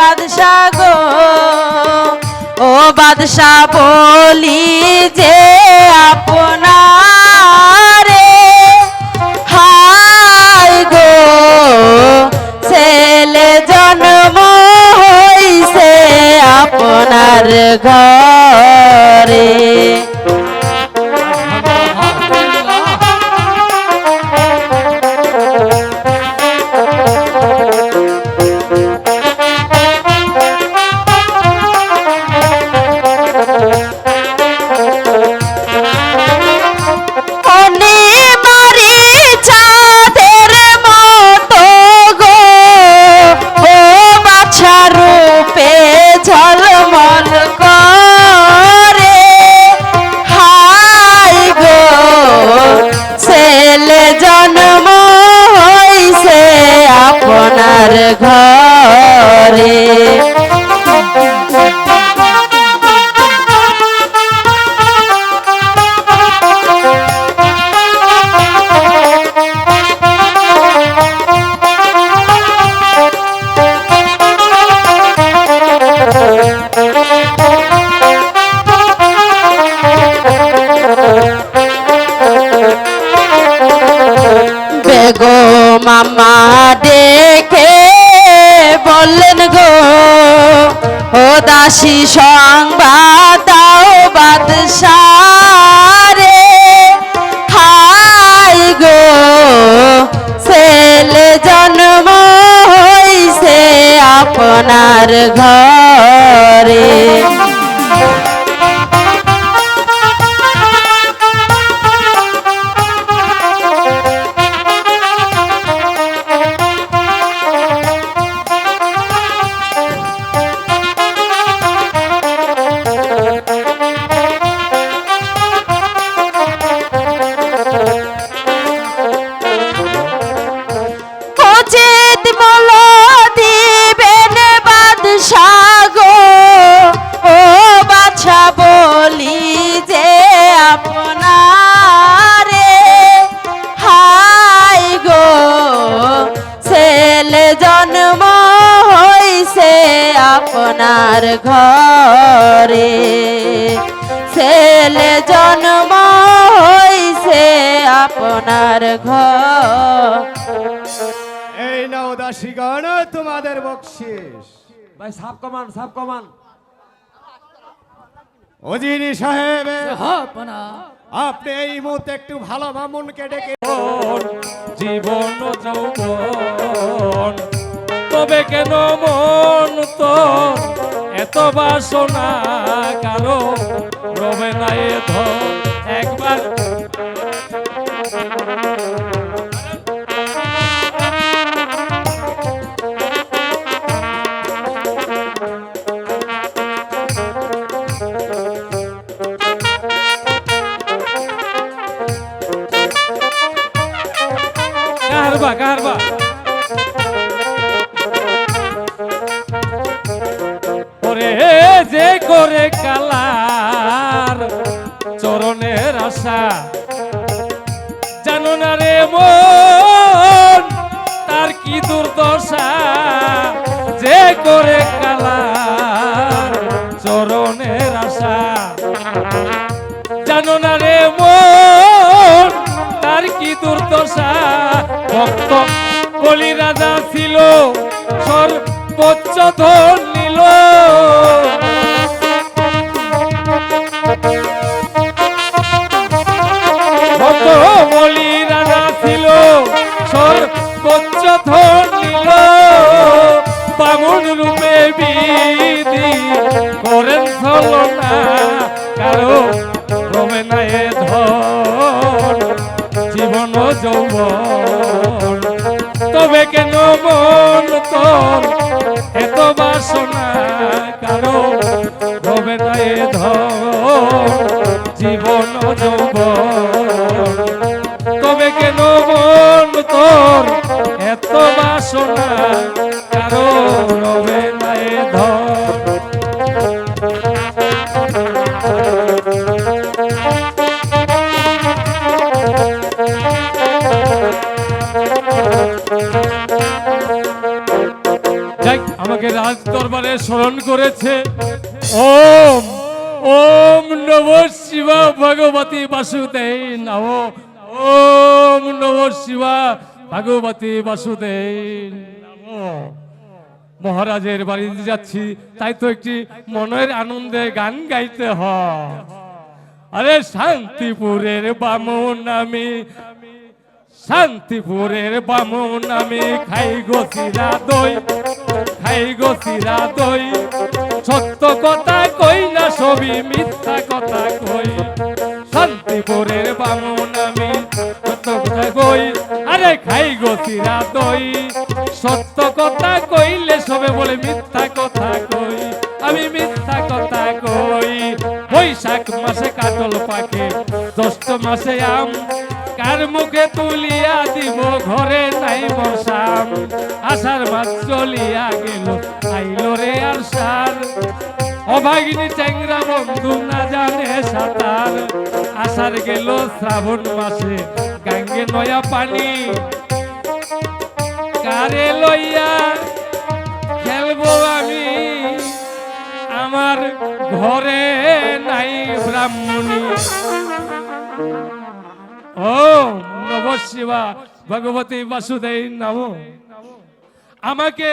বাদশা গো ও বাদশা বলি যে আপনারে হাই গো ছেলে জন্ম হইছে আপনার ঘরে ঘরে বেগো মামা দেখে বললেন গো ও দাসী সংবাদ দাও বাদশারে হাই গো ছেলে জন্ম হইছে আপনার ঘরে জন্ম হইছে আপনার ঘরে ছেলে জন্ম হইছে আপনার ঘর এই নাও দাসীগণ তোমাদের বকশিশ ভাই সাব কমান ওজিরি সাহেব আপনি এই মুহূর্তে একটু ভালো মামুনকে ডেকে জীবন যৌবন তবে কেন মন তো এত বাসনা কারো রবে না এ ধন একবার কারবা ওরে যে করে কালার চরণের আশা জানো না রে মন তার কি দুর্দশা যে করে কালার চরণের আশা জানো না রে মন তার কি দুর্দশা ভক্ত বলি রাজা ছিল সর্বোচ্চ ধন নিল ভক্ত বলি রাজা ছিল সর্বোচ্চ ধন নিল বামুন রূপে বিধি করেন ছলনা কারো রবে না এ ধন জীবন যৌবন তবে কেন মন তোর এত বাসনা কারো রবে না এ ধন জীবন যৌবন তবে কেন মন তোর এত বাসনা কারো রবে না এ ধন যাই আমাকে রাজ দরবারে স্মরণ করেছে। ওম ওম নম শিবা ভগবতী বাসুদেব নমঃ। ওম নম শিবা ভগবতী বাসুদেব নমঃ। মহারাজের বাড়িতে যাচ্ছি, তাই তো একটি মনের আনন্দে গান গাইতে হয়। আরে শান্তিপুরের বামুন আমি, শান্তিপুরের বামুন আমি, খাই গো চিরা দই, খাই গো চিরা দই। সত্য কথা কই না, সবই মিথ্যা কথা কই। শান্তিপুরের বামুন আমি, সত্য কথা কই, আরে খাই গো চিরা দই। সত্য কথা কইলে সবে বলে মিথ্যা কথা কই, আমি মিথ্যা কথা কই। বৈশাখ মাসে কাটল পাকে, জ্যৈষ্ঠ মাসে আম, কার মুখে তুলিয়া দিব ঘরে নাই বসাম। আষাঢ় মাস চলিয়া গেল, আইলো রে আর সার। অভাগিনী চ্যাংরা বন্ধু না জানে সাঁতার। আষাঢ় গেল শ্রাবণ মাসে, গাঙ্গে নয়া পানি। কারে লইয়া খেলবো আমি, আমার ঘরে নাই ব্রাহ্মণী। ওম নমঃ শিবা ভগবতী বাসুদেব নমঃ। আমাকে